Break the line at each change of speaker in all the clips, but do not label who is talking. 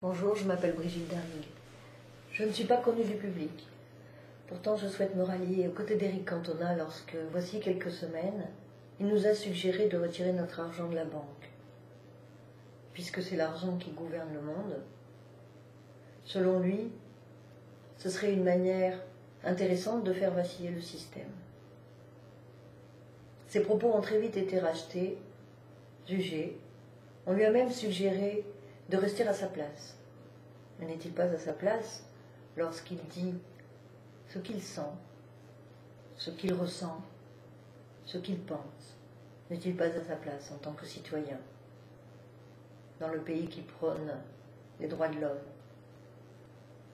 Bonjour, je m'appelle Brigitte Darling. Je ne suis pas connue du public. Pourtant, je souhaite me rallier aux côtés d'Éric Cantona lorsque, voici quelques semaines, il nous a suggéré de retirer notre argent de la banque. Puisque c'est l'argent qui gouverne le monde, selon lui, ce serait une manière intéressante de faire vaciller le système. Ses propos ont très vite été rachetés, jugés. On lui a même suggéré de rester à sa place. Mais n'est-il pas à sa place lorsqu'il dit ce qu'il sent, ce qu'il ressent, ce qu'il pense? N'est-il pas à sa place en tant que citoyen dans le pays qui prône les droits de l'homme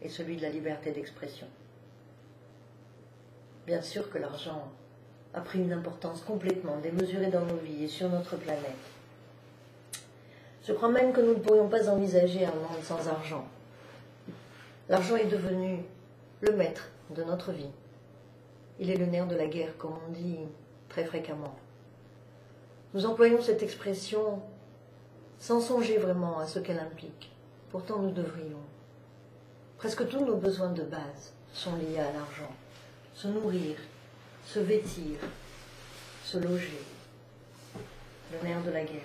et celui de la liberté d'expression? Bien sûr que l'argent a pris une importance complètement démesurée dans nos vies et sur notre planète. Je crois même que nous ne pourrions pas envisager un monde sans argent. L'argent est devenu le maître de notre vie. Il est le nerf de la guerre, comme on dit très fréquemment. Nous employons cette expression sans songer vraiment à ce qu'elle implique. Pourtant, nous devrions. Presque tous nos besoins de base sont liés à l'argent. Se nourrir, se vêtir, se loger. Le nerf de la guerre.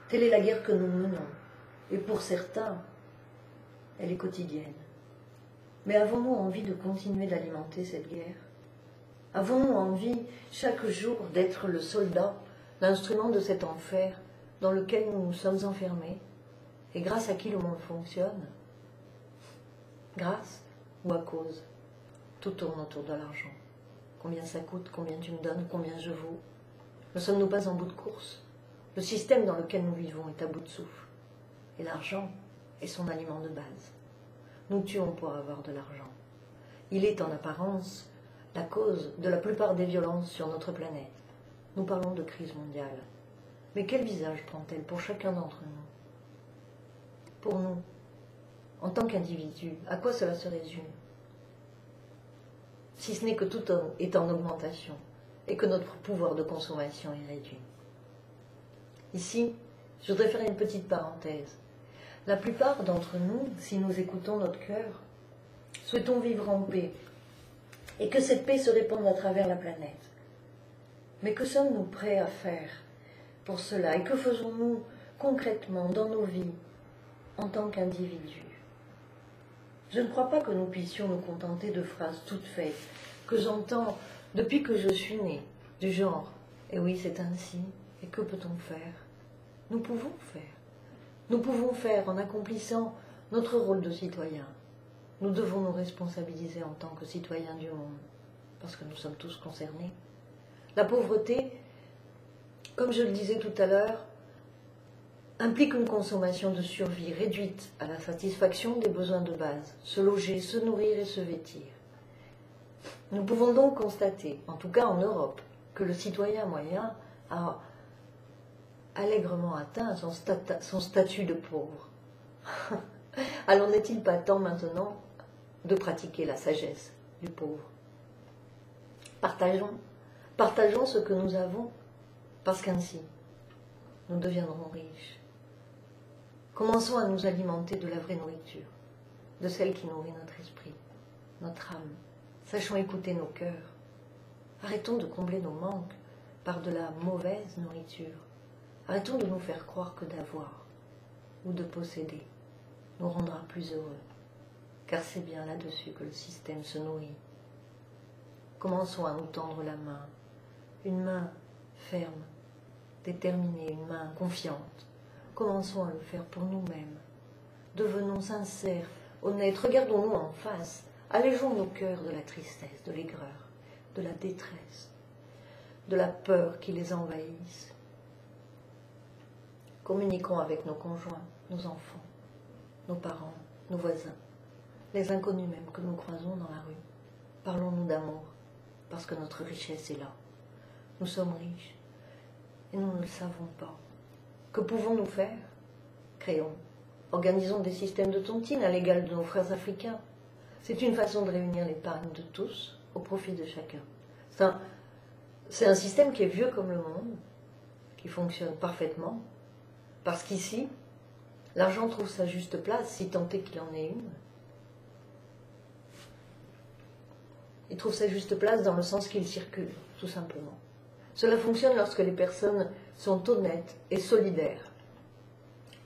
Telle est la guerre que nous menons. Et pour certains, elle est quotidienne. Mais avons-nous envie de continuer d'alimenter cette guerre? Avons-nous envie, chaque jour, d'être le soldat, l'instrument de cet enfer dans lequel nous nous sommes enfermés, et grâce à qui le monde fonctionne? Grâce ou à cause? Tout tourne autour de l'argent. Combien ça coûte? Combien tu me donnes? Combien je vaux? Ne sommes-nous pas en bout de course? Le système dans lequel nous vivons est à bout de souffle. Et l'argent est son aliment de base. Nous tuons pour avoir de l'argent. Il est en apparence la cause de la plupart des violences sur notre planète. Nous parlons de crise mondiale. Mais quel visage prend-elle pour chacun d'entre nous? Pour nous, en tant qu'individus, à quoi cela se résume? Si ce n'est que tout homme est en augmentation et que notre pouvoir de consommation est réduit. Ici, je voudrais faire une petite parenthèse. La plupart d'entre nous, si nous écoutons notre cœur, souhaitons vivre en paix et que cette paix se répande à travers la planète. Mais que sommes-nous prêts à faire pour cela? Et que faisons-nous concrètement dans nos vies en tant qu'individus? Je ne crois pas que nous puissions nous contenter de phrases toutes faites que j'entends depuis que je suis née, du genre « Et oui, c'est ainsi, et que peut-on faire ?» Nous pouvons faire. Nous pouvons faire en accomplissant notre rôle de citoyen. Nous devons nous responsabiliser en tant que citoyens du monde, parce que nous sommes tous concernés. La pauvreté, comme je le disais tout à l'heure, implique une consommation de survie réduite à la satisfaction des besoins de base, se loger, se nourrir et se vêtir. Nous pouvons donc constater, en tout cas en Europe, que le citoyen moyen a allègrement atteint son statut de pauvre. Alors n'est-il pas temps maintenant de pratiquer la sagesse du pauvre? Partageons ce que nous avons, parce qu'ainsi, nous deviendrons riches. Commençons à nous alimenter de la vraie nourriture, de celle qui nourrit notre esprit, notre âme. Sachons écouter nos cœurs. Arrêtons de combler nos manques par de la mauvaise nourriture. Arrêtons de nous faire croire que d'avoir ou de posséder nous rendra plus heureux, car c'est bien là-dessus que le système se nourrit. Commençons à nous tendre la main, une main ferme, déterminée, une main confiante. Commençons à le faire pour nous-mêmes. Devenons sincères, honnêtes, regardons-nous en face, allégeons nos cœurs de la tristesse, de l'aigreur, de la détresse, de la peur qui les envahisse. Communiquons avec nos conjoints, nos enfants, nos parents, nos voisins, les inconnus même que nous croisons dans la rue. Parlons-nous d'amour, parce que notre richesse est là. Nous sommes riches, et nous ne le savons pas. Que pouvons-nous faire? Créons, organisons des systèmes de tontine à l'égal de nos frères africains. C'est une façon de réunir l'épargne de tous au profit de chacun. C'est un système qui est vieux comme le monde, qui fonctionne parfaitement, parce qu'ici, L'argent trouve sa juste place, si tant est qu'il en ait une. Il trouve sa juste place dans le sens qu'il circule, tout simplement. Cela fonctionne lorsque les personnes sont honnêtes et solidaires.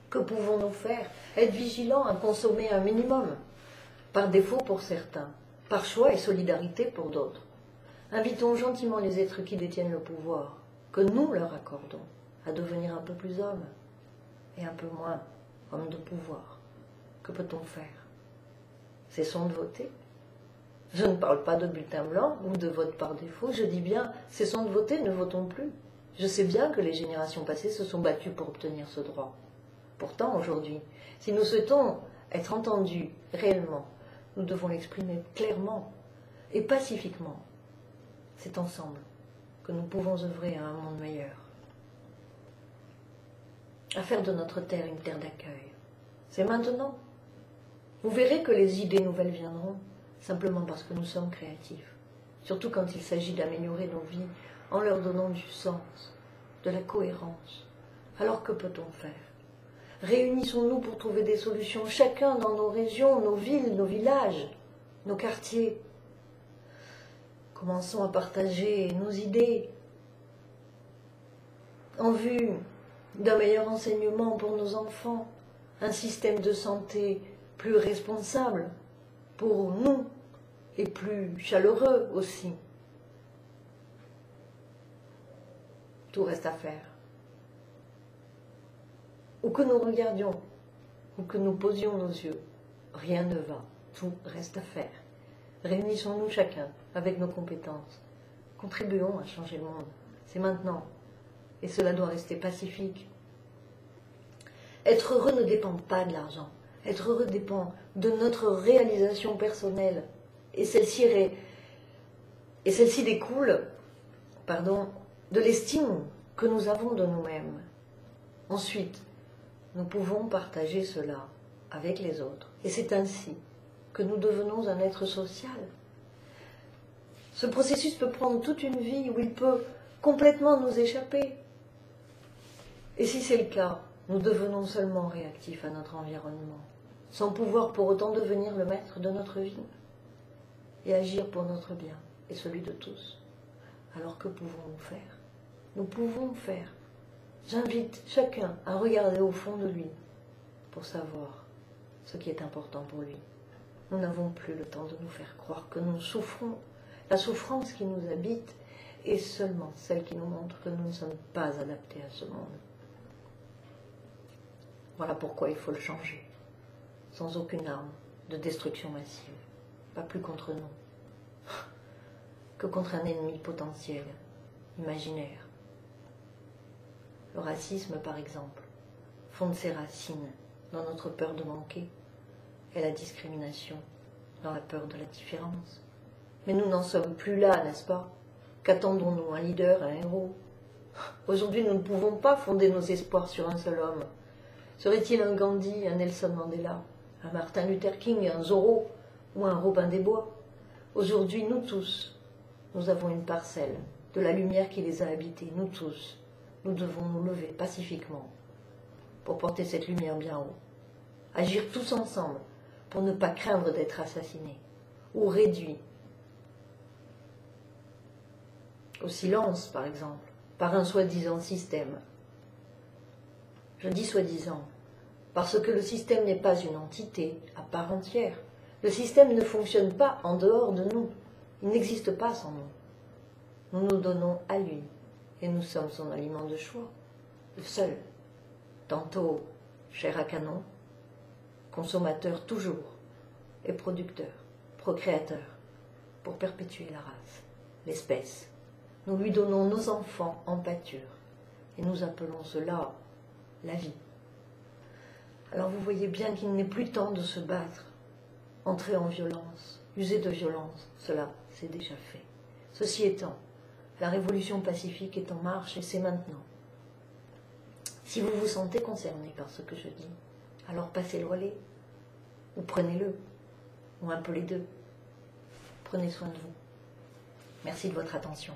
Que pouvons-nous faire? Être vigilants à consommer un minimum, par défaut pour certains, par choix et solidarité pour d'autres. Invitons gentiment les êtres qui détiennent le pouvoir, que nous leur accordons, à devenir un peu plus hommes et un peu moins hommes de pouvoir. Que peut-on faire? Cessons de voter. Je ne parle pas de bulletin blanc ou de vote par défaut, je dis bien cessons de voter, ne votons plus. Je sais bien que les générations passées se sont battues pour obtenir ce droit. Pourtant, aujourd'hui, si nous souhaitons être entendus réellement, nous devons l'exprimer clairement et pacifiquement. C'est ensemble que nous pouvons œuvrer à un monde meilleur. À faire de notre terre une terre d'accueil. C'est maintenant. Vous verrez que les idées nouvelles viendront, simplement parce que nous sommes créatifs. Surtout quand il s'agit d'améliorer nos vies en leur donnant du sens, de la cohérence. Alors que peut-on faire? Réunissons-nous pour trouver des solutions, chacun dans nos régions, nos villes, nos villages, nos quartiers. Commençons à partager nos idées en vue d'un meilleur enseignement pour nos enfants, un système de santé plus responsable pour nous et plus chaleureux aussi. Tout reste à faire. Où que nous regardions, où que nous posions nos yeux, rien ne va, tout reste à faire. Réunissons-nous chacun avec nos compétences. Contribuons à changer le monde. C'est maintenant. Et cela doit rester pacifique. Être heureux ne dépend pas de l'argent. Être heureux dépend de notre réalisation personnelle. Et celle-ci découle, de l'estime que nous avons de nous-mêmes. Ensuite, nous pouvons partager cela avec les autres. Et c'est ainsi que nous devenons un être social. Ce processus peut prendre toute une vie où il peut complètement nous échapper. Et si c'est le cas, nous devenons seulement réactifs à notre environnement, sans pouvoir pour autant devenir le maître de notre vie et agir pour notre bien et celui de tous. Alors que pouvons-nous faire? Nous pouvons faire. J'invite chacun à regarder au fond de lui pour savoir ce qui est important pour lui. Nous n'avons plus le temps de nous faire croire que nous souffrons. La souffrance qui nous habite est seulement celle qui nous montre que nous ne sommes pas adaptés à ce monde. Voilà pourquoi il faut le changer, sans aucune arme de destruction massive, pas plus contre nous, que contre un ennemi potentiel, imaginaire. Le racisme, par exemple, fonde ses racines dans notre peur de manquer et la discrimination dans la peur de la différence. Mais nous n'en sommes plus là, n'est-ce pas? Qu'attendons-nous? Un leader, un héros? Aujourd'hui, nous ne pouvons pas fonder nos espoirs sur un seul homme. Serait-il un Gandhi, un Nelson Mandela, un Martin Luther King, un Zorro ou un Robin des Bois? Aujourd'hui, nous tous, nous avons une parcelle de la lumière qui les a habités, nous tous. Nous devons nous lever pacifiquement pour porter cette lumière bien haut. Agir tous ensemble pour ne pas craindre d'être assassinés ou réduits au silence, par exemple, par un soi-disant système. Je dis soi-disant, parce que le système n'est pas une entité à part entière. Le système ne fonctionne pas en dehors de nous. Il n'existe pas sans nous. Nous nous donnons à lui, et nous sommes son aliment de choix, le seul. Tantôt chair à canon, consommateur toujours, et producteur, procréateur, pour perpétuer la race, l'espèce. Nous lui donnons nos enfants en pâture, et nous appelons cela la vie. Alors vous voyez bien qu'il n'est plus temps de se battre, entrer en violence, user de violence, cela c'est déjà fait. Ceci étant, la révolution pacifique est en marche et c'est maintenant. Si vous vous sentez concerné par ce que je dis, alors passez le relais, ou prenez-le, ou un peu les deux. Prenez soin de vous. Merci de votre attention.